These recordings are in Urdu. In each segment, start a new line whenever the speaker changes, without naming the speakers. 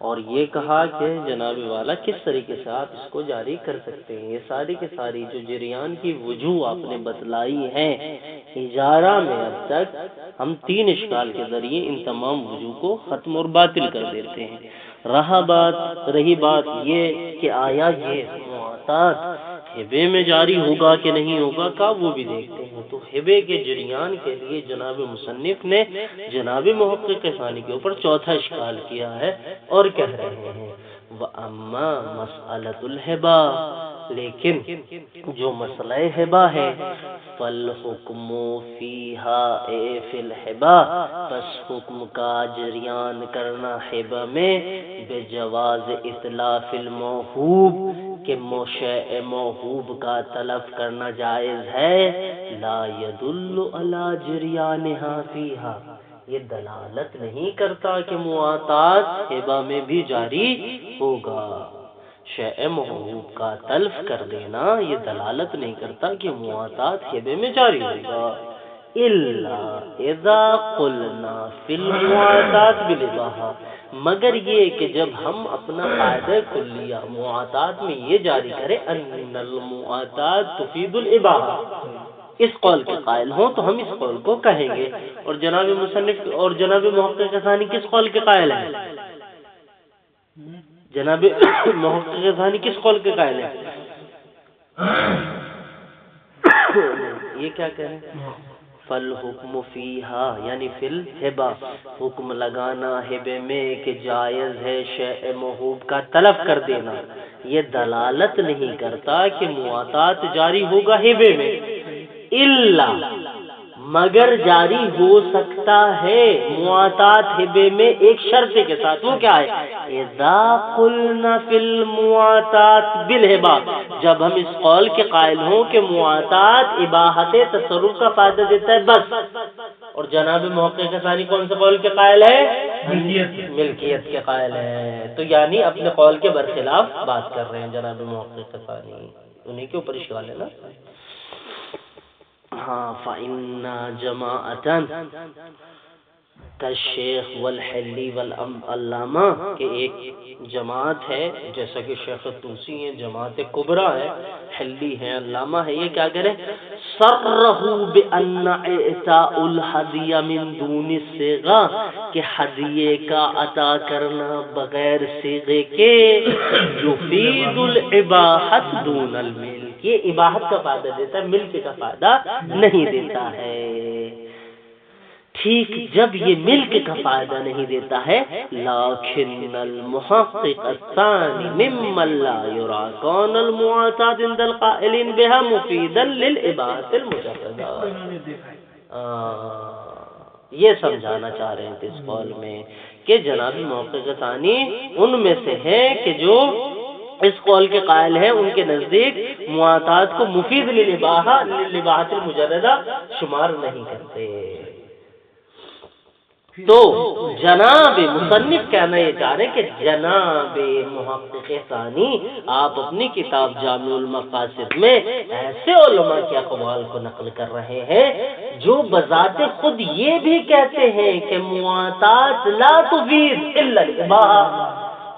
اور یہ کہا کہ جناب والا کس طریقے سے آپ اس کو جاری کر سکتے ہیں. یہ ساری کی ساری جو جریان کی وجوہ آپ نے بتلائی ہیں اجارہ میں، اب تک ہم 3 اشکال کے ذریعے ان تمام وجوہ کو ختم اور باطل کر دیتے ہیں. رہی بات یہ کہ آیا یہ معاطات ہبے میں جاری ہوگا کہ نہیں ہوگا کا، وہ بھی دیکھتے ہیں. تو ہبے کے جریان کے لیے جناب مصنف نے جناب محقق ثانی کے اوپر چوتھا اشکال کیا ہے اور کہہ رہے ہیں وَأَمَّا مَسْأَلَةُ الْحِبَا، لیکن جو مسئلہ ہبا ہے فَالْحُكْمُ فِيهَا فِي الْحِبَا، پس حکم کا جریان کرنا ہبا میں بجواز اطلاف الموہوب، کہ شیء موہوب کا تلف کرنا جائز ہے. لا يدل على جریانها فيها، یہ دلالت نہیں کرتا کہ معاطات ہبہ میں بھی جاری ہوگا. شیء موہوب کا تلف کر دینا یہ دلالت نہیں کرتا کہ معاطات ہبے میں جاری ہوگا. الا اذا قلنا فی المعاطات بالاباحہ، مگر یہ کہ جب ہم اپنا قاعدہ کلیہ معاطات میں یہ جاری کریں ان المعاطات تفید الاباحہ، اس قول کے قائل ہوں تو ہم اس قول کو کہیں گے. اور جناب مصنف اور جناب محقق ثانی کس قول کے قائل ہیں؟ جناب محقق ثانی کس قول کے قائل ہیں؟ یہ کیا کہہ رہے ہیں؟ فالحکم فیہا یعنی فی الہبہ، حکم لگانا ہبے میں کہ جائز ہے شیء موہوب کا تلف کر دینا، یہ دلالت نہیں کرتا کہ معاطات جاری ہوگا ہبے میں. الا مگر جاری ہو سکتا ہے معاطات ہبے میں ایک شرط کے ساتھ، وہ کیا ہے؟ اذا قلنا فی المعاطات بالہبہ، جب ہم اس قول کے قائل ہوں کہ معاطات اباحت تصرف کا فائدہ دیتا ہے بس. اور جناب محقق ثانی کون سے قول کے قائل ہے؟ ملکیت کے قائل ہے. تو یعنی اپنے قول کے برخلاف بات کر رہے ہیں جناب محقق ثانی، انہیں کے اوپر اشکال ہے نا. ہاں فَإِنَّ جَمَاعَةً کالشیخ والحلی والعلامہ، کہ ایک جماعت ہے جیسا کہ شیخ طوسی ہیں، جماعت کبریٰ ہے، حلی ہے، علامہ ہے، یہ کیا کرے؟ صرحوا بأن اعطاء الہدیہ من دون الصیغہ، کہ ہدیے کا عطا کرنا بغیر صیغے کے یفید الاباحۃ دون الملک، یہ اباحت کا فائدہ دیتا ہے، ملک کا فائدہ نہیں دیتا ہے. ٹھیک، جب یہ ملک کا فائدہ نہیں دیتا ہے، لیکن المحقق الثانی ممن لا یرا کون المعاطات عند القائلین بها مفیدا للاباحۃ المجردہ. یہ سمجھانا چاہ رہے ہیں اس قول میں کہ جناب محقق ثانی ان میں سے ہیں کہ جو اس قول کے قائل ہیں، ان کے نزدیک معاطات کو مفید للاباحۃ المجردہ شمار نہیں کرتے. تو جناب مصنف کہنا یہ چاہ رہے ہیں کہ جناب محقق ثانی آپ اپنی کتاب جامع المقاصد میں ایسے علماء کے اقوال کو نقل کر رہے ہیں جو بذات خود یہ بھی کہتے ہیں کہ معاطات لا تفید الا الاباحہ،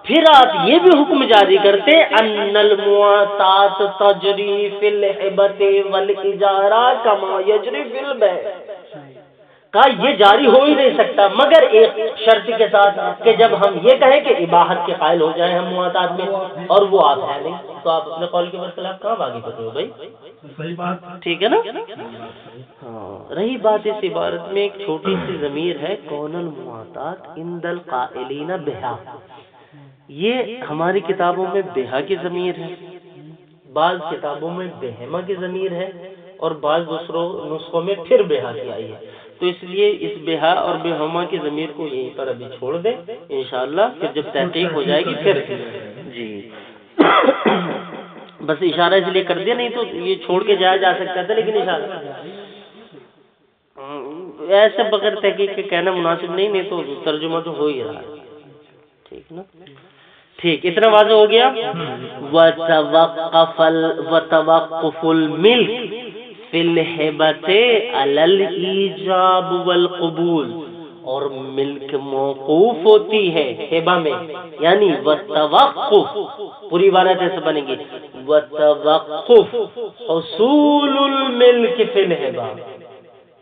پھر آپ یہ بھی حکم جاری کرتے ان المعاطات تجری فی الہبۃ والاجارہ کما یجری فی البیع، کا یہ جاری ہو ہی نہیں سکتا مگر ایک شرط کے ساتھ کہ جب ہم یہ کہیں کہ اباحت کے قائل ہو جائیں ہم معاطات میں، اور وہ آپ ہے نہیں، تو آپ اپنے قول کے برخلاف کہاں باغی کر رہے ہو بھائی؟ صحیح بات، ٹھیک ہے نا. ہاں، رہی بات اس عبارت میں ایک چھوٹی سی ضمیر ہے کون المعاطات عند القائلین بہا، یہ ہماری کتابوں میں بہا کی ضمیر ہے، بعض کتابوں میں بہما کی ضمیر ہے، اور بعض دوسروں نسخوں میں پھر بہا کی آئی ہے. تو اس لیے اس بہا اور بہما کی ضمیر کو یہیں پر ابھی چھوڑ دیں انشاءاللہ، پھر جب تحقیق ہو جائے گی پھر جی بس اشارہ اس لیے کر دیا، نہیں تو یہ چھوڑ کے جایا جا سکتا تھا، لیکن اشارہ ایسے بغیر تحقیق کے کہنا مناسب نہیں تو ترجمہ تو ہو ہی رہا ہے. ٹھیک نا، ٹھیک، اتنا واضح ہو گیا. وَتَوَقُّفُ الْمِلْكِ فِي الْهِبَةِ عَلَى الْإِيجَابِ وَالْقُبُولِ، اور ملک موقوف ہوتی ہے ہبہ میں، یعنی وتوقف، پوری عبارت ایسے بنے گی وتوقف حصول الملک فی الہبہ،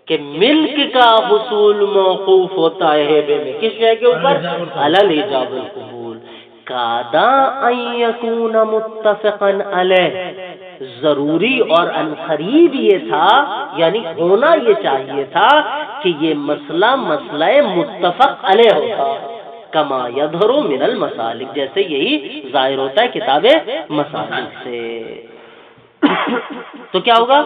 کہ ملک کا حصول موقوف ہوتا ہے ہبے میں، کس شے کے اوپر؟ علی الایجاب والقبول. کادا ان یکون متفقا علیہ، ضروری اور عنقریب یہ تھا، یعنی ہونا یہ چاہیے تھا کہ یہ مسئلہ متفق علیہ ہوتا، کما یظہر من المسالک، جیسے یہی ظاہر ہوتا ہے کتاب مسالک سے. تو کیا ہوگا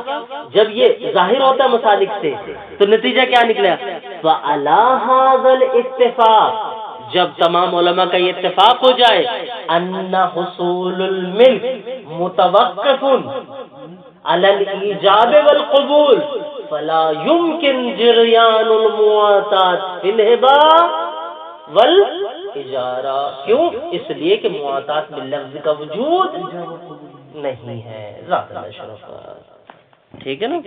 جب یہ ظاہر ہوتا ہے مسالک سے تو نتیجہ کیا نکلا؟ فعلی ھذا الاتفاق، جب تمام علماء کا یہ اتفاق ہو جائے ان حصول الملک متوقف علی الایجاب والقبول فلا يمكن جریان المواتات فی الہبہ والاجارہ. کیوں؟ اس لیے کہ مواتات باللفظ کا وجود نہیں ہے. ذات اللہ شرف، ٹھیک ہے نا؟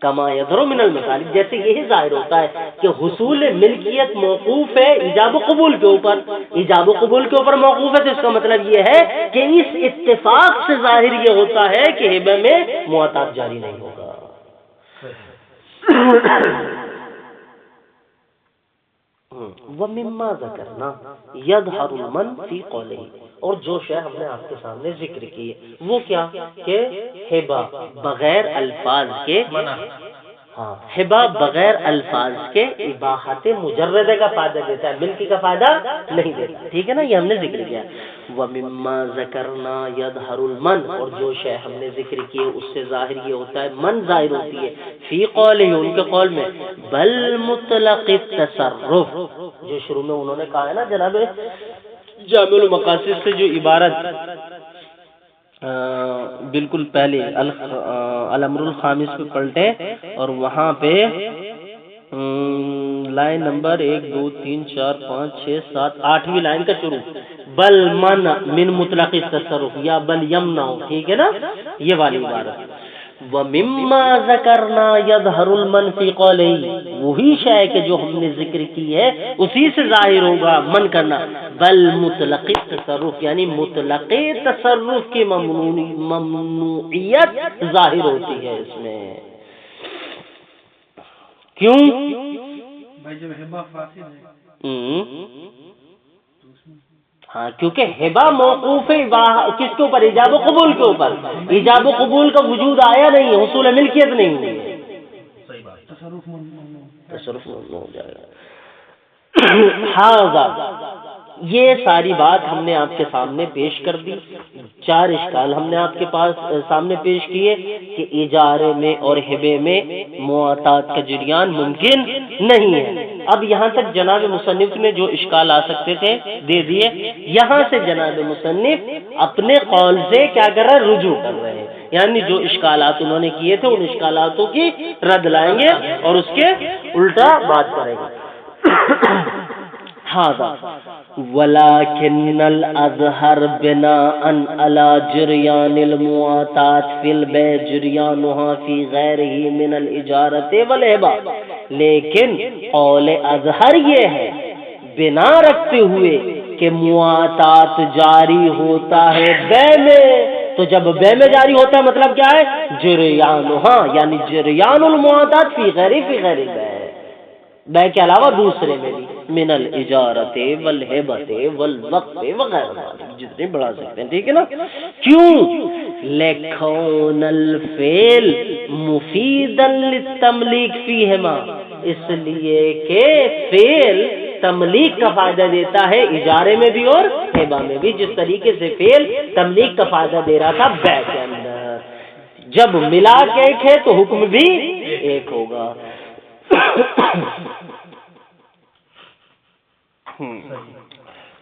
کما یظہر من المسالک، جیسے یہی ظاہر ہوتا ہے کہ حصول ملکیت موقوف ہے ایجاب و قبول کے اوپر، ایجاب و قبول کے اوپر موقوف ہے، تو اس کا مطلب یہ ہے کہ اس اتفاق سے ظاہر یہ ہوتا ہے کہ ہبہ میں مواتات جاری نہیں ہوگا. وَمِمَّا ذَكَرْنَا يَظْهَرُ الْمَنْ فِي قَوْلِهِ، اور جو شے ہم نے آپ کے سامنے ذکر کی ہے وہ کیا کہ ہبہ بغیر الفاظ کے، ہاں ہبہ بغیر الفاظ کے اباحت مجردہ کا فائدہ دیتا ہے، ملکی کا فائدہ نہیں دیتا. ٹھیک ہے نا؟ یہ ہم نے ذکر کیا. وَمِمَّا ذَكَرْنَا يَظْهَرُ الْمَنْ، اور جو شے ہم نے ذکر کیے اس سے ظاہر یہ ہوتا ہے، من ظاہر ہوتی ہے فی قولہ، ان کے قول میں، بل مطلق التصرف، جو شروع میں انہوں نے کہا ہے نا جناب جامع المقاصد سے جو عبارت بالکل پہلے الامر الخامس پہ پلٹے اور وہاں پہ لائن نمبر 1 2 3 4 5 6 7 8ویں لائن کا شروع، بل من من مطلق التصرف یا بل یمنع، ٹھیک ہے نا؟ یہ والی عبارت. وَمِمَّا ذَكَرْنَا يَظْهَرُ الْمَنْ فِي قَوْلِهِ، وہی شے کہ جو ہم نے ذکر کی ہے اسی سے ظاہر ہوگا من کرنا، بل مطلق تصرف، یعنی مطلق تصرف کی ممنوعیت ظاہر ہوتی ہے اس میں. کیوں؟
بھائی جب ہبہ فاسد ہے،
ہاں کیونکہ ہبہ موقوف ہے کس کے اوپر؟ ایجاب و قبول کے اوپر. ایجاب و قبول کا وجود آیا نہیں، حصول ملکیت نہیں ہے، تصرف ممنوع ہو جائے گا. ہاں یہ ساری بات ہم نے آپ کے سامنے پیش کر دی. 4 اشکال ہم نے آپ کے پاس سامنے پیش کیے کہ اجارے میں اور ہبے میں مواتات کا جریان ممکن نہیں ہے. اب یہاں تک جناب مصنف نے جو اشکال آ سکتے تھے دے دیے. یہاں سے جناب مصنف اپنے قول سے کیا کر رہے ہیں؟ رجوع کر رہے ہیں، یعنی جو اشکالات انہوں نے کیے تھے ان اشکالاتوں کی رد لائیں گے اور اس کے الٹا بات کریں گے. ولكن الأظهر بناء على جريان المواتات في البيع جريانها في غيره من الإجارة والهبة، لیکن قول اظہر یہ ہے بنا رکھتے ہوئے کہ مواتات جاری ہوتا ہے بے میں. تو جب بے میں جاری ہوتا ہے مطلب کیا ہے؟ جریانها، یعنی جریان المواتات فی غیر بے کے علاوہ دوسرے میں بھی، من الاجارت والہبت والوقف وغیرہ جتنے بڑھا سکتے ہیں. ٹھیک ہے نا؟ کیوں؟ لکون الفعل مفیدا للتملیک فیہما، اس لیے کہ فعل تملیک کا فائدہ دیتا ہے اجارے میں بھی اور ہبہ میں بھی، جس طریقے سے فعل تملیک کا فائدہ دے رہا تھا بے کے اندر. جب ملا کے ایک ہے تو حکم بھی ایک ہوگا.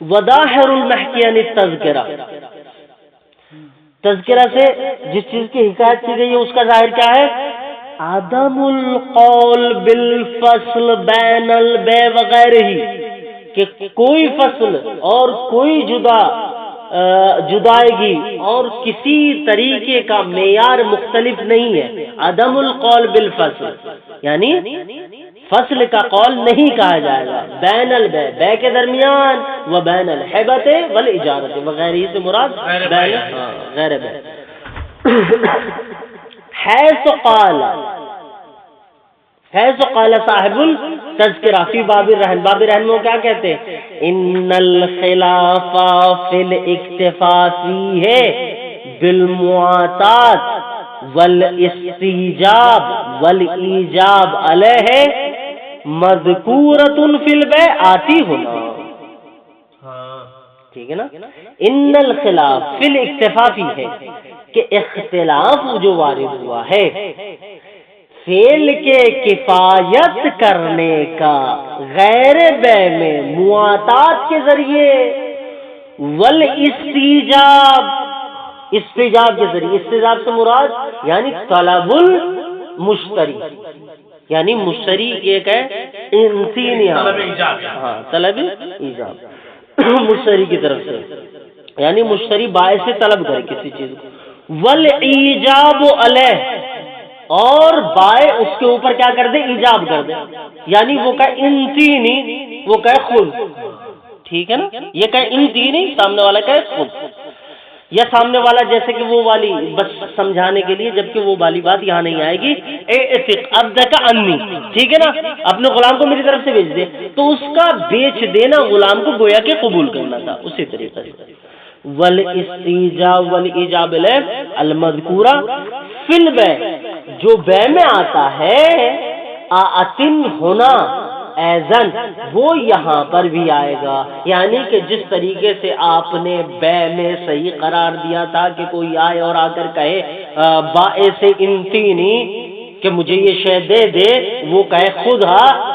وظاہر المحکی عن التذکرہ، تذکرہ سے جس چیز کی حکایت کی گئی ہے اس کا ظاہر کیا ہے؟ عدم القول بالفصل بین البیع وغیرہ، کہ کوئی فصل اور کوئی جدائیگی اور کسی طریقے کا معیار مختلف نہیں ہے. عدم القول بالفصل یعنی فصل کا قول نہیں کہا جائے گا بین البے بے کے درمیان و بین الحبت والاجارت وغیرہ سے مراد بین غیر بے حیث قال صاحب التذکرہ فی باب الرہن باب الرہن میں کیا کہتے ہیں ان الخلاف فی الاکتفاء فیہ بالمعاطات والاستیجاب والایجاب علیہ مذکورۃ فی البیع آتی ہونا ٹھیک ہے نا ان الخلاف فی الاکتفاء فیہ کہ اختلاف جو وارد ہوا ہے فعل کے کفایت کرنے کا غیر بے میں معاطات کے ذریعے والاستیجاب استجاب کے ذریعے استجاب سے مراد یعنی طلب المشتری یعنی مشتری ایک ہے طلب ایجاب مشتری کی طرف سے یعنی مشتری بائع سے طلب کرے کسی چیز کو والایجاب علیہ اور بائع اس کے اوپر کیا کر دے ایجاب کر دے یعنی وہ کہے انتینی وہ کہے خود ٹھیک ہے نا یہ کہے انتینی سامنے والا کہے خود یا سامنے والا جیسے کہ وہ والی بس سمجھانے کے لیے جبکہ وہ والی بات یہاں نہیں آئے گی عبدک انی ٹھیک ہے نا اپنے غلام کو میری طرف سے بیچ دے تو اس کا بیچ دینا غلام کو گویا کہ قبول کرنا تھا اسی طریقے سے والاستیجاب والاجاب المذکورہ فی البیع جو بے میں آتا ہے آتن ہونا ایزن وہ یہاں پر بھی آئے گا یعنی کہ جس طریقے سے آپ نے بے میں صحیح قرار دیا تھا کہ کوئی آئے اور آ کر کہے بائع سے انتینی کہ مجھے یہ شے دے دے وہ کہے خود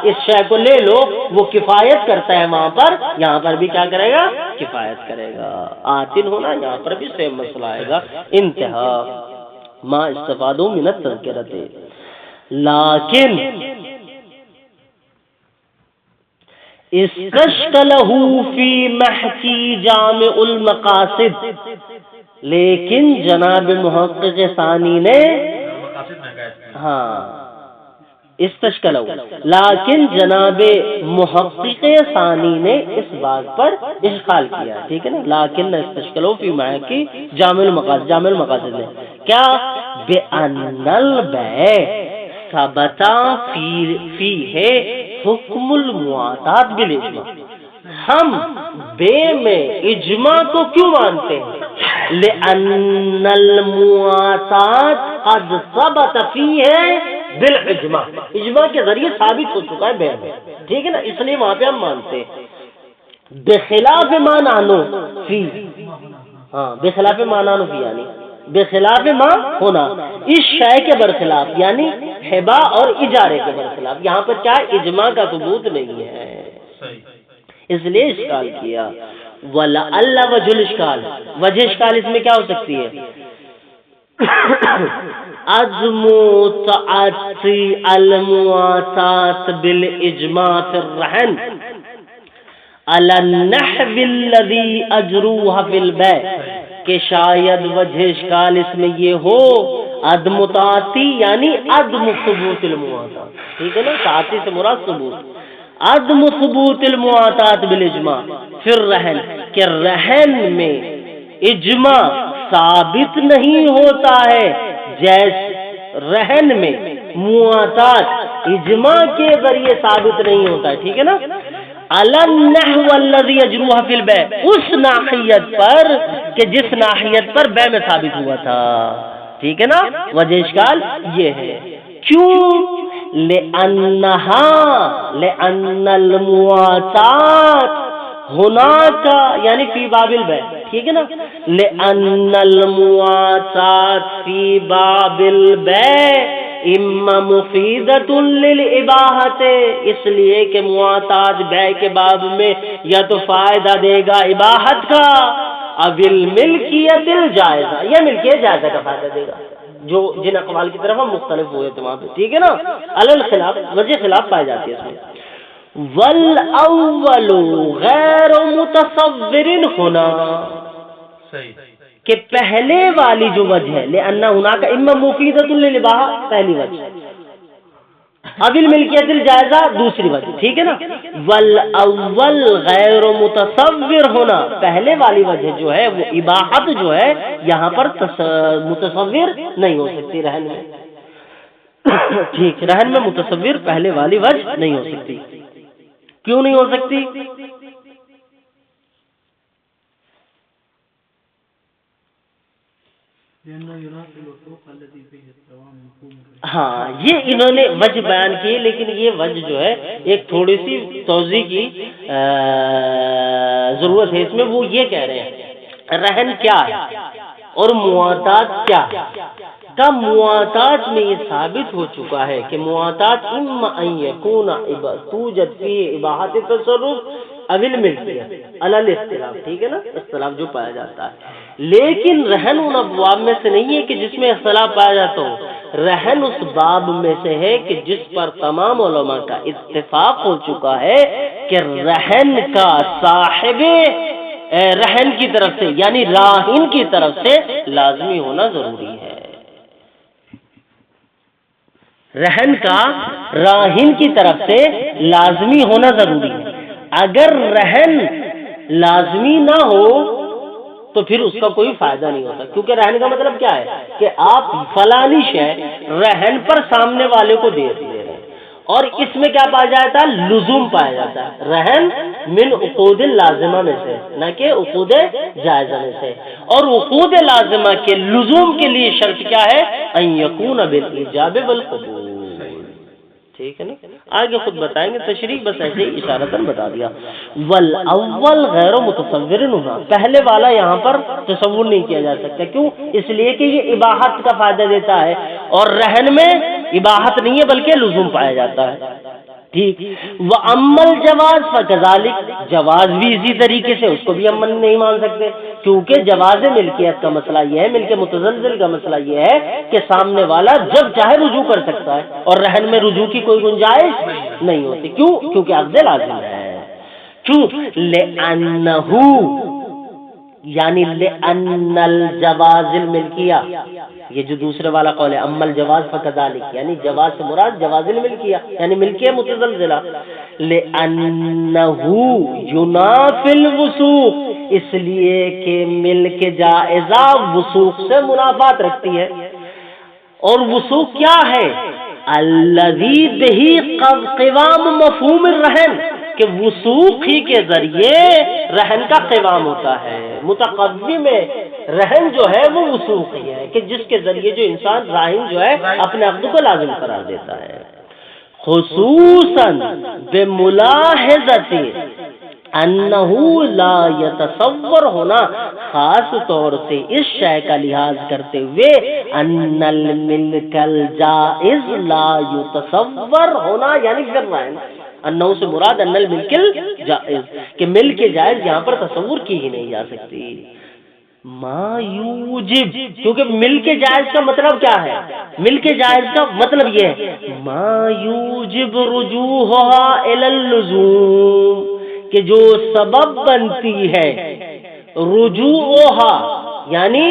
اس شے کو لے لو وہ کفایت کرتا ہے وہاں پر یہاں پر بھی کیا کرے گا کفایت کرے گا آتن ہونا یہاں پر بھی سیم مسئلہ آئے گا انتہا ما استفادوا من التذکرۃ لیکن استشکلہ فی محکی جامع المقاصد لیکن جناب محقق ثانی نے استشکلہ لیکن جناب محقق ثانی نے اس بات پر اشکال کیا ٹھیک ہے نا لیکن استشکلہ فی محکی جامع المقاصد نے کیا بأن البیع ثبت فیہ حکم المعاطات بالاجماع ہم بے میں اجماع کو کیوں مانتے ہیں لأن المعاطات قد ثبت فیہ بالاجماع اجماع کے ذریعے ثابت ہو چکا ہے بے میں ٹھیک ہے نا اس لیے وہاں پہ ہم مانتے ہیں بخلاف ما نحنو فی بخلاف ما نحنو فی یعنی بخلاف ما ہونا اس شے کے برخلاف یعنی ہبا اور اجارے کے برخلاف یہاں پر کیا اجماع کا ثبوت نہیں ہے اس لیے اشکال کیا ولا اللہ وجہ الاشکال وجہ اشکال اس میں کیا ہو سکتی ہے عدم تعاطی المعاطات بالاجماع فی الرہن علی النحو الذی اجروها فی البیع کہ شاید وجہ اشکال اس میں یہ ہو عدم تعاطی یعنی عدم ثبوت المعاطات ٹھیک ہے نا تعاطی سے مراد ثبوت عدم ثبوت المعاطات بالاجماع پھر رہن کہ رہن میں اجماع ثابت نہیں ہوتا ہے جیسے رہن میں معاطات اجماع کے ذریعے ثابت نہیں ہوتا ہے ٹھیک ہے نا النحو الذی یجروها فی البیع اس ناحیت پر کہ جس ناحیت پر بے میں ثابت ہوا تھا ٹھیک ہے نا وجہ اشکال یہ ہے کیوں لأن المعاطات ہناک یعنی فی باب البیع ٹھیک ہے نا لأن المعاطات فی باب البیع اما مفیدۃ للاباحۃ اس لیے کہ معاطات بیع کے باب میں یا تو فائدہ دے گا اباحت کا اب الملکیت الجائزہ یا ملکیت جائزہ کا فائدہ دے گا جو جن اقوال کی طرف ہم مختلف ہوئے تھے وہاں پہ ٹھیک ہے نا علل خلاف وجہ خلاف پائی جاتی ہے اس میں والاول غیر متصور ہونا صحیح کہ پہلے والی جو وجہ ہے لأن هناك اما مفیدۃ للاباحہ پہلی وجہ ابل ملکیت الجائزہ دوسری وجہ، ٹھیک ہے نا. والاول غیر متصور ہونا، پہلے والی وجہ جو ہے وہ اباحت جو ہے یہاں پر متصور نہیں ہو سکتی رہن میں. ٹھیک، رہن میں متصور پہلے والی وجہ نہیں ہو سکتی. کیوں نہیں ہو سکتی؟ ہاں، یہ انہوں نے وجہ بیان کی، لیکن یہ وجہ جو ہے ایک تھوڑی سی توضیح کی ضرورت ہے اس میں. وہ یہ کہہ رہے ہیں رہن کیا ہے اور مواتات کیا ہے. کا مواتات میں یہ ثابت ہو چکا ہے کہ مواتات اما ان یکون توجد فی اباحت تصرف ابل ملکیت علی الاختلاف، ٹھیک ہے نا، اختلاف جو پایا جاتا ہے. لیکن رہن ان ابواب میں سے نہیں ہے کہ جس میں اختلاف پایا جاتا ہو. رہن اس باب میں سے ہے کہ جس پر تمام علماء کا اتفاق ہو چکا ہے کہ رہن کا صاحب رہن کی طرف سے یعنی راہن کی طرف سے لازمی ہونا ضروری ہے. رہن کا راہن کی طرف سے لازمی ہونا ضروری ہے. اگر رہن لازمی نہ ہو تو پھر اس کا کوئی فائدہ نہیں ہوتا، کیونکہ رہن کا مطلب کیا ہے کہ آپ فلانی شے رہن پر سامنے والے کو دے رہے ہیں، اور اس میں کیا پایا جاتا ہے؟ لزوم پایا جاتا ہے. رہن من عقود لازمہ میں سے، نہ کہ عقود جائزہ میں سے. اور عقود لازمہ کے لزوم کے لیے شرط کیا ہے؟ ان یکون بالایجاب والقبول. ٹھیک ہے نا، آگے خود بتائیں گے، تشریح بس ایسے ہی اشارتاً بتا دیا. والاول غیر متصور ہونا، پہلے والا یہاں پر تصور نہیں کیا جا سکتا. کیوں؟ اس لیے کہ یہ اباحت کا فائدہ دیتا ہے، اور رہن میں اباحت نہیں ہے بلکہ لزوم پایا جاتا ہے. ٹھیک. وَأَمَّا الْجَوَازُ فَكَذَلِكَ، جواز بھی اسی طریقے سے، اس کو بھی ہم نہیں مان سکتے، کیونکہ جواز ملکیت کا مسئلہ یہ ہے، ملک متزلزل کا مسئلہ یہ ہے کہ سامنے والا جب چاہے رجوع کر سکتا ہے، اور رہن میں رجوع کی کوئی گنجائش نہیں ہوتی. کیوں؟ کیونکہ عقد لازم ہے. کیوں؟ لِأَنَّهُ یعنی لِأَنَّ الْجَوَازِ الْمِلْکِیَہ، یہ جو دوسرے والا قول ہے اما الجواز فکذالک، یعنی جواز سے مراد جواز الملکیہ یعنی ملکیہ متزلزلہ. لأنہ ینافی الوثوق، اس لیے کہ ملک جائزہ وثوق سے منافات رکھتی ہے. اور وثوق کیا ہے؟ الذی بہ قوام مفہوم الرہن، کہ وثوق ہی کے ذریعے رہن کا قوام ہوتا ہے. متقوم رہن جو ہے وہ وثوق ہی ہے کہ جس کے ذریعے جو انسان راہن جو ہے اپنے عقد کو لازم قرار دیتا ہے. خصوصاً بملاحظت انہ لا یتصور ہونا، خاص طور سے اس شے کا لحاظ کرتے ہوئے ان الملک الجائز لا یتصور ہونا، یعنی پھر رہن انہو سے مراد ان الملک الجائز، کہ ملک جائز یہاں پر تصور کی ہی نہیں جا سکتی. ما یوجب، کیونکہ ملک جائز کا مطلب کیا ہے؟ ملک جائز کا مطلب یہ ہے ما یوجب رجوعها الی اللزوم، کہ جو سبب بنتی ہے رجوعها یعنی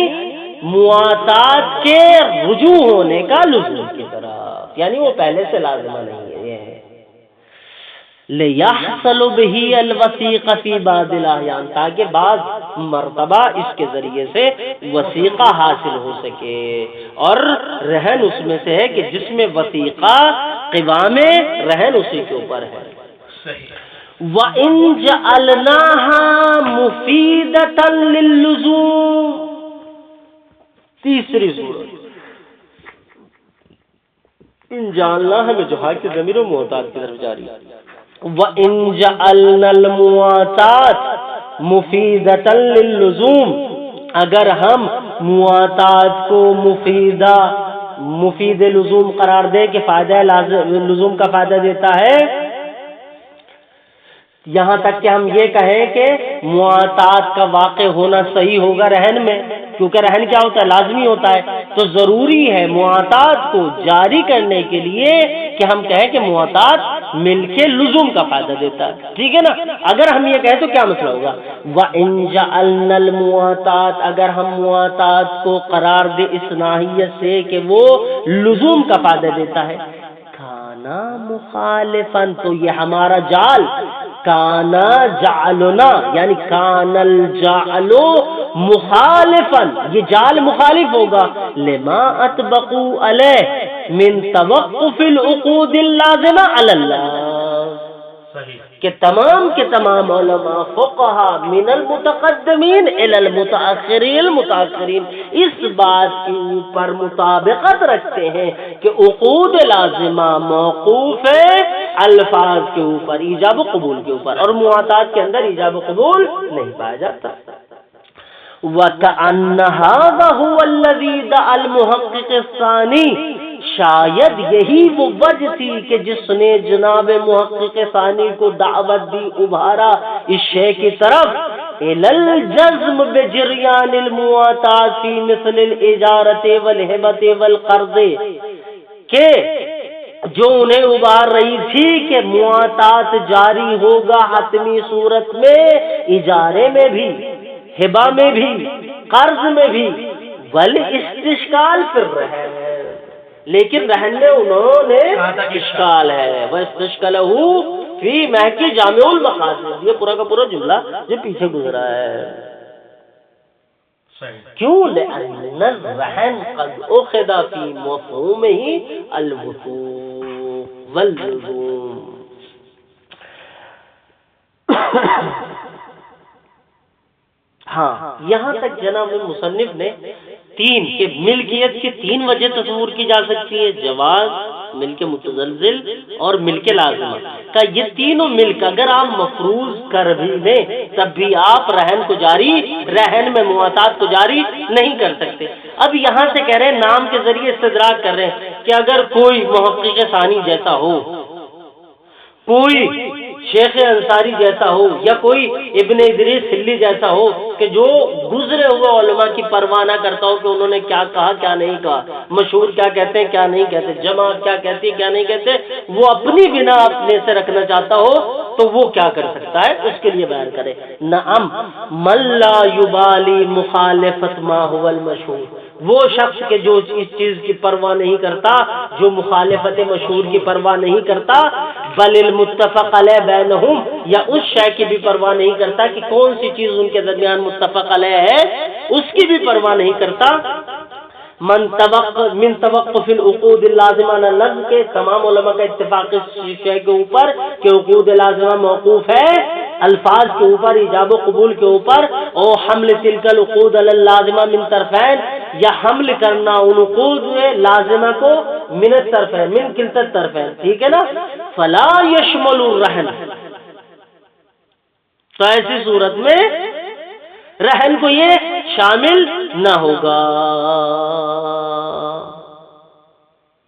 مواتات کے رجوع ہونے کا لزوم کی طرف، یعنی وہ پہلے سے لازمہ نہیں ہے. لِيَحْصَلُ بِهِ الْوَثِيقَ فِي بَعْضِ الْأَحْيَانِ، تاکہ بعض مرتبہ اس کے ذریعے سے وثیقہ حاصل ہو سکے. اور رہن اس میں سے ہے کہ جس میں وثیقہ قوام رہن اسی کے اوپر ہے. وَإِن جَعَلْنَاهَا مُفِيدَةً لِلْلُزُومِ، تیسری صورت ان جعلناها میں جو ہا کے ضمیر و محتاج کی طرف جاری ہے. وَإِن جَعَلْنَا الْمُوَاتَاتَ مُفِيدَةً لِلْلُزُومِ، اگر ہم مواتات کو مفید لزوم قرار دے کہ فائدہ لزوم کا فائدہ دیتا ہے، یہاں تک کہ ہم یہ کہیں کہ مواتات کا واقع ہونا صحیح ہوگا رہن میں، کیونکہ رہن کیا ہوتا ہے؟ لازمی ہوتا ہے. تو ضروری ہے مواتات کو جاری کرنے کے لیے کہ ہم کہیں کہ مواتات مل کے لزوم کا فائدہ دیتا ہے. ٹھیک ہے نا؟ اگر ہم یہ کہیں تو کیا مسئلہ ہوگا؟ وَإِن جَعَلْنَا الْمُوَاتَاتَ، اگر ہم مواتات کو قرار دے اس ناحیت سے کہ وہ لزوم کا فائدہ دیتا ہے، کانا مخالفن، تو یہ ہمارا جال، کانا جعلنا یعنی کان الجعل مخالفن، یہ جال مخالف ہوگا، لما اطبقوا علیہ من توقف العقود اللازمہ علی اللہ، کہ تمام کے تمام علماء فقہا من المتقدمین الی المتاخرین اس بات کے اوپر مطابقت رکھتے ہیں کہ عقود لازمہ موقوف ہے الفاظ کے اوپر، ایجاب و قبول کے اوپر، اور معاطات کے اندر ایجاب و قبول نہیں پایا جاتا۔ وَكَأَنَّ هَذَا هُوَ الَّذِي دَعَا الْمُحَقِّقُ الثَّانِي، شاید یہی وہ وجہ تھی کہ جس نے جناب محقق ثانی کو دعوت دی، ابھارا اس شے کی طرف، إِلَى الْجَزْمِ بِجِرْيَانِ الْمُوَاطَاةِ فِي مِثْلِ الْإِجَارَةِ وَالْهِبَةِ وَالْقَرْضِ، کہ جو انہیں ابھار رہی تھی کہ مواطات جاری ہوگا حتمی صورت میں، اجارے میں بھی، ہبہ میں بھی، قرض میں بھی، والاستشکال فی الرہن، لیکن رہن میں انہوں نے اشکال ہے، وَاسْتَشْكَلَهُ فِي مَحْكِ جَامِعُ الْمَقَاصِد، یہ پورا کا پورا جملہ جو پیچھے گزرا ہے۔ کیوں؟ لأن الرہن قد اخذ فی مفہومہ الوثوق واللزوم۔ ہاں، یہاں تک جناب مصنف نے تین کہ ملکیت کی تین وجہ تصور کی جا سکتی ہے، جواز، ملک متزلزل اور ملک لازمہ کا، یہ تینوں ملک اگر آپ مفروض کر بھی دیں تب بھی آپ رہن کو جاری، رہن میں مواطات کو جاری نہیں کر سکتے۔ اب یہاں سے کہہ رہے ہیں، نام کے ذریعے استدراک کر رہے ہیں کہ اگر کوئی محقق ثانی جیسا ہو، کوئی شیخ انصاری جیسا ہو، یا کوئی ابن ادریس حلی جیسا ہو کہ جو گزرے ہوئے علماء کی پرواہ نہ کرتا ہو کہ انہوں نے کیا کہا کیا نہیں کہا، مشہور کیا کہتے ہیں کیا نہیں کہتے، جماعت کیا کہتی ہے کیا نہیں کہتے، وہ اپنی بنا اپنے سے رکھنا چاہتا ہو تو وہ کیا کر سکتا ہے، اس کے لیے بیان کرے۔ نعم من لا یبالی مخالفت ما هو المشہور، وہ شخص کہ جو اس چیز کی پرواہ نہیں کرتا، جو مخالفت مشہور کی پرواہ نہیں کرتا، بل المتفق علیہ بینہم، یا اس شے کی بھی پرواہ نہیں کرتا کہ کون سی چیز ان کے درمیان متفق علیہ ہے، اس کی بھی پرواہ نہیں کرتا۔ من توقف العقود اللازمہ لفظ کے تمام علماء کا اتفاق اس شے کے اوپر کہ عقود لازمہ موقوف ہے الفاظ کے اوپر، ایجاب و قبول کے اوپر، او حمل تلک العقود علی اللازمہ من طرفین، یا حمل کرنا ان عقود لازمہ کو من الطرفین، من کلتا الطرفین، ٹھیک ہے نا، فلا یشمل الرہن، تو ایسی صورت میں رہن کو یہ شامل نہ ہوگا۔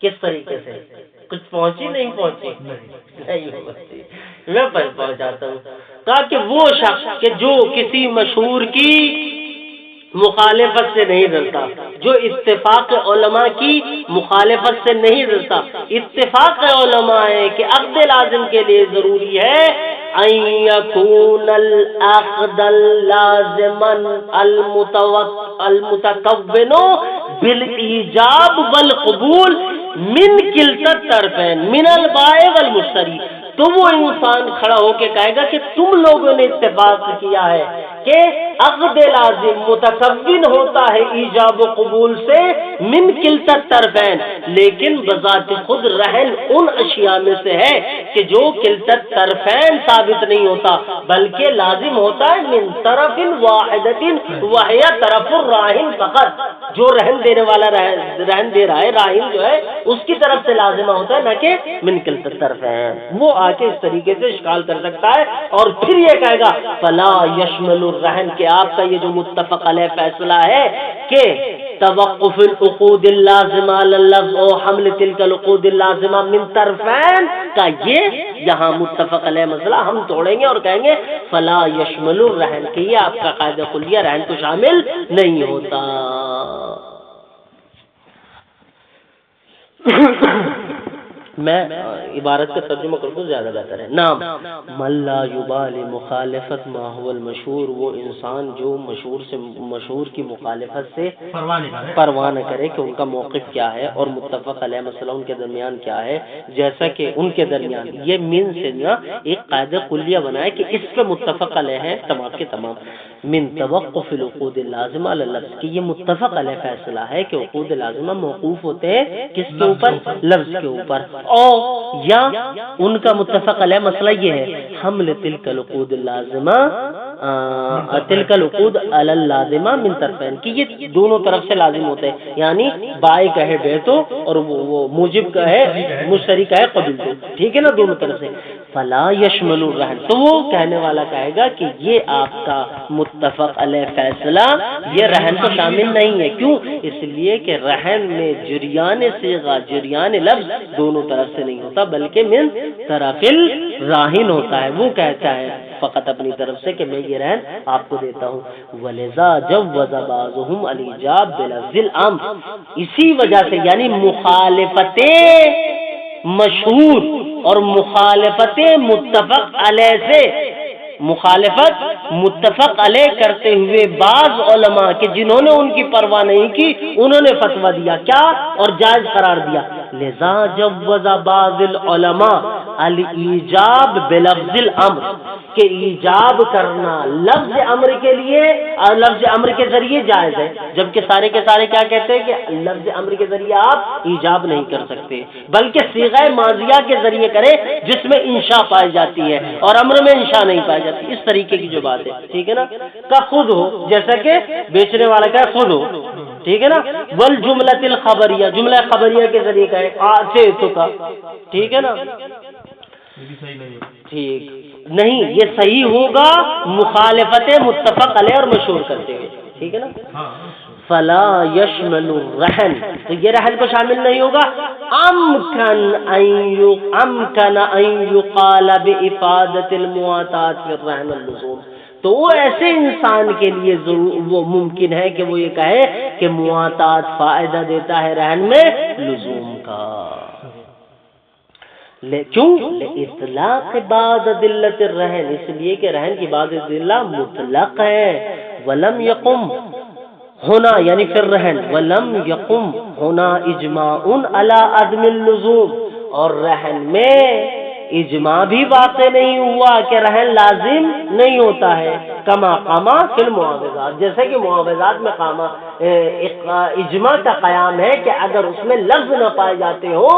کس طریقے سے؟ کچھ پہنچی نہیں پہنچی؟ نہیں پہنچی، میں پہنچاتا ہوں۔ تاکہ وہ شخص کہ جو کسی مشہور کی مخالفت سے نہیں ڈرتا، جو اتفاق علماء کی مخالفت سے نہیں ڈرتا، اتفاق علماء ہے کہ عقد لازم کے لیے ضروری ہے ان یکون العقد اللازما المتکون بالایجاب والقبول من کلتا الطرفین من البائع والمشتری، تو وہ انسان کھڑا ہو کے کہے گا کہ تم لوگوں نے اتفاق کیا ہے کہ عقد لازم متکون ہوتا ہے ایجاب و قبول سے من کلتا الطرفین، لیکن بذات خود رہن ان اشیاء میں سے ہے کہ جو کلتا الطرفین ثابت نہیں ہوتا بلکہ لازم ہوتا ہے من طرف واحدۃ وہی طرف الراہن فقط، جو رہن دینے والا رہن دے رہا ہے راہن جو ہے اس کی طرف سے لازمہ ہوتا ہے، نہ کہ من کلتا الطرفین۔ وہ آ کے اس طریقے سے اشکال کر سکتا ہے اور پھر یہ کہے گا فلا یشمل الرہن، کہ آپ کا یہ جو متفق علیہ فیصلہ ہے کہ توقف العقود اللازمہ علی اللفظ و حمل تلک العقود اللازمہ من طرفین کا، یہ یہاں متفق علیہ مسئلہ ہم توڑیں گے اور کہیں گے فلا یشمل الرہن، کہ یہ آپ کا قاعدہ کلیہ رہن کو شامل نہیں ہوتا۔ میں عبارت کا ترجمہ کر دوں زیادہ بہتر ہے. نام من لا یبالی مخالفت ما هو المشہور، وہ انسان جو مشہور کی مخالفت سے پرواہ نہ کرے کہ ان کا موقف کیا ہے اور متفق علیہ مسئلہ ان کے درمیان کیا ہے، جیسا کہ ان کے درمیان یہ من سے نا ایک قاعدہ کلیہ بنائے کہ اس پہ متفق علیہ ہے تمام کے تمام. من توقف العقود اللازمہ علی اللفظ، کہ یہ متفق علیہ فیصلہ ہے کہ عقود لازمہ موقوف ہوتے ہیں کس کے اوپر؟ لفظ کے اوپر. اور یا ان کا متفق علیہ مسئلہ یہ ہے حمل تلک العقود اللازمہ تلک العقود علی اللازمہ من طرفین، کہ یہ دونوں طرف سے لازم ہوتے ہیں، یعنی بائی کہے بیتو اور وہ موجب کہے مشتری کہے قبول تو، ٹھیک ہے نا، دونوں طرف سے. فلا یشمل الرہن، تو وہ کہنے والا کہے گا کہ یہ آپ کا متفق علیہ فیصلہ یہ رہن کو شامل نہیں ہے. کیوں؟ اس لیے کہ رہن میں جریان صیغہ جریان لفظ دونوں طرف سے نہیں ہوتا بلکہ من طرف الراہن ہوتا ہے. وہ کہتا ہے فقط اپنی طرف سے کہ میں یہ رہن آپ کو دیتا ہوں. ولذا جوز بعضهم الايجاب بلفظ الامر، اسی وجہ سے یعنی مخالفت مشہور اور مخالفت متفق علیہ سے، مخالفت متفق علیہ کرتے ہوئے بعض علماء کہ جنہوں نے ان کی پرواہ نہیں کی انہوں نے فتویٰ دیا کیا اور جائز قرار دیا. لذا جوز بعض العلماء الایجاب بلفظ الامر، کہ ایجاب کرنا لفظ امر کے لیے اور لفظ امر کے ذریعے جائز ہے، جبکہ سارے کے سارے کیا کہتے ہیں کہ لفظ امر کے ذریعے آپ ایجاب نہیں کر سکتے بلکہ صیغہ ماضیہ کے ذریعے کریں جس میں انشاء پائی جاتی ہے اور امر میں انشاء نہیں پائی جاتی. اس طریقے کی جو بات ہے، ٹھیک ہے نا، کا خود ہو، جیسا کہ بیچنے والا کا خود ہو، ٹھیک ہے نا. والجملۃ الخبریہ، جملہ خبریہ کے ذریعے کہے آتے تو کا، ٹھیک ہے نا. ٹھیک نہیں، یہ صحیح ہوگا مخالفت متفق علیہ اور مشہور کرتے ہوئے، ٹھیک ہے نا. فلا یشمل الرہن، تو یہ رہن کو شامل نہیں ہوگا. امکن ان یقال بافادۃ المواتات فی الرہن اللزوم، تو وہ ایسے انسان کے لیے وہ ممکن ہے کہ وہ یہ کہے کہ مواتات فائدہ دیتا ہے رہن میں لزوم کا. کیوں؟ اطلاق بعض ادلۃ الرہن، اس لیے کہ رہن کی بعض ادلہ مطلق ہے. ولم یقم ہونا یعنی پھر رہن ولم یقم ہونا اجماع علی عدم اللزوم، اور رہن میں اجماع بھی واقع نہیں ہوا کہ رہن لازم نہیں ہوتا ہے. کما قاما فی المعاوضات، جیسے کہ معاوضات میں قاما اجماع کا قیام ہے کہ اگر اس میں لفظ نہ پائے جاتے ہو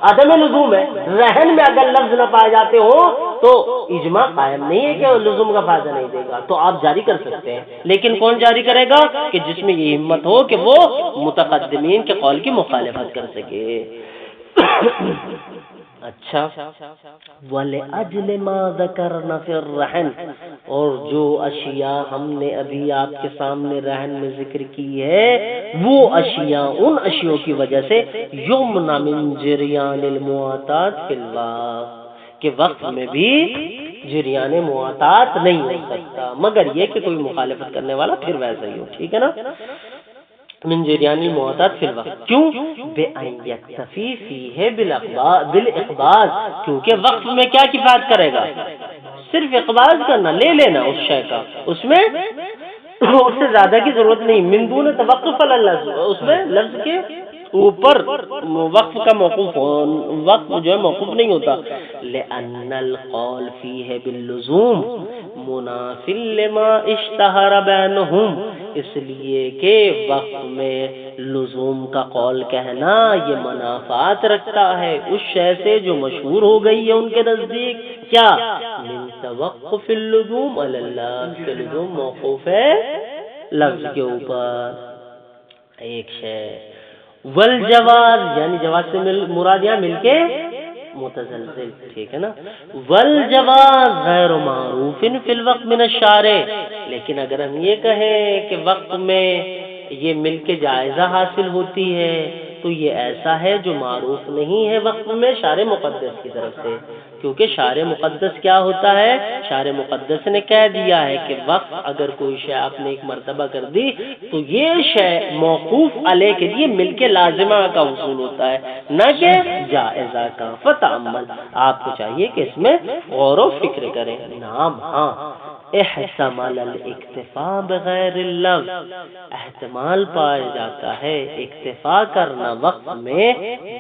عدم لزوم ہے، رہن میں اگر لفظ نہ پائے جاتے ہو تو اجماع قائم نہیں ہے کہ لزوم کا فائدہ نہیں دے گا، تو آپ جاری کر سکتے ہیں. لیکن کون جاری کرے گا؟ کہ جس میں یہ ہمت ہو کہ وہ متقدمین کے قول کی مخالفت کر سکے. اچھا، وَلِأَجْلِ مَا ذَكَرْنَا فِي الرَّهْنِ، اور جو اشیاء ہم نے ابھی آپ کے سامنے رہن میں ذکر کی ہے وہ اشیاء ان اشیاء کی وجہ سے یمنع من جریان المواتات فی الوقت، کہ وقت میں بھی جریان مواتات نہیں ہو سکتا مگر یہ کہ کوئی مخالفت کرنے والا پھر ویسا ہی ہو، ٹھیک ہے نا. من جریان المواتات فی الوقت، کیوں؟ بأن یکتفی فیہ بالاقباض، کیونکہ وقت میں کیا کفایت کرے گا؟ صرف اقباض کرنا، لے لینا اس شے کا، اس میں اس سے زیادہ کی ضرورت نہیں. من دون توقف علی اللفظ، اس میں لفظ کے اوپر وقف کا موقوف، وقف جو ہے موقوف نہیں ہوتا. لأن القول فیہ باللزوم منافی لما اشتہر بینہم، اس لیے کہ وقت میں لزوم کا قول کہنا یہ منافات رکھتا ہے اس شے سے جو مشہور ہو گئی ہے ان کے نزدیک. کیا؟ من توقف اللزوم علی اللفظ، کہ لزوم موقوف ہے لفظ کے اوپر. ایک شے والجواز، یعنی جواز سے مراد یہاں مل کے متزلزل، ٹھیک ہے نا. والجواز غیر معروف فی الوقت من الشارع، لیکن اگر ہم یہ کہیں کہ وقت میں یہ مل کے جائزہ حاصل ہوتی ہے تو یہ ایسا ہے جو معروف نہیں ہے وقف میں شارع مقدس کی طرف سے، کیونکہ شارع مقدس کیا ہوتا ہے؟ شارع مقدس نے کہہ دیا ہے کہ وقف اگر کوئی شے آپ نے ایک مرتبہ کر دی تو یہ شے موقوف علیہ کے لیے ملک لازمہ کا حصول ہوتا ہے، نہ کہ جائزہ کا۔ فتعمل، آپ کو چاہیے کہ اس میں غور و فکر کریں۔ نعم، ہاں، احتمال الاکتفاء بغیر اللفظ، احتمال پایا جاتا ہے اکتفا کرنا وقت میں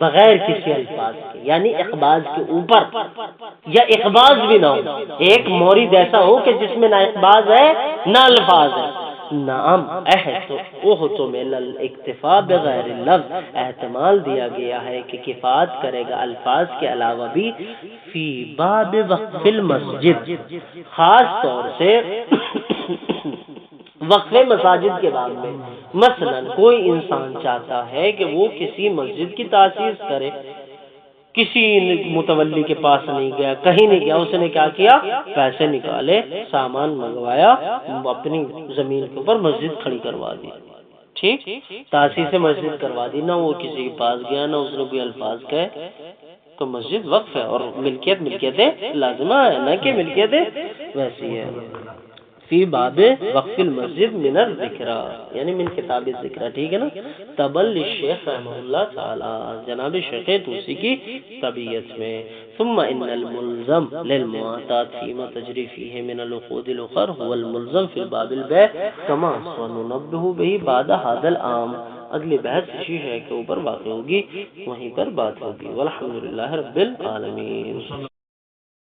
بغیر کسی الفاظ کے، یعنی اقباض کے اوپر، یا اقباض بھی نہ ہو، ایک مورد ایسا ہو کہ جس میں نہ اقباض ہے نہ الفاظ ہے۔ نعم، احتمال الاکتفاء بغیر اللفظ، احتمال دیا گیا ہے کہ کفایت کرے گا الفاظ کے علاوہ بھی فی باب وقف المسجد، خاص طور سے وقف مساجد کے باب میں۔ مثلا کوئی انسان چاہتا ہے کہ وہ کسی مسجد کی تاسیس کرے، کسی متولی کے پاس نہیں گیا، کہیں نہیں گیا، اس نے کیا کیا؟ پیسے نکالے، سامان منگوایا، اپنی زمین کے اوپر مسجد کھڑی کروا دی، ٹھیک، تاسیس مسجد کروا دی، نہ وہ کسی کے پاس گیا، نہ اس نے کوئی الفاظ کہے، تو مسجد وقف ہے اور ملکیت لازمہ ہے، نہ کہ ملکیت ویسی ہے۔ فی باب وقف المسجد من الذکر، یعنی من کتاب الذکر، ٹھیک ہے نا؟ تبل الشیخ رحمہ اللہ تعالی، جناب شیخ طوسی کی طبیعت میں۔ ثم ان الملزم للمعاطات فيما تجري فيه من العقود الاخر هو الملزم في الباب البيع كما سننبه به بعد هذا العام۔ اگلی بحث اسی ہے کہ اوپر واقع ہوگی، وہیں پر بات ہوگی۔ والحمدللہ رب العالمین۔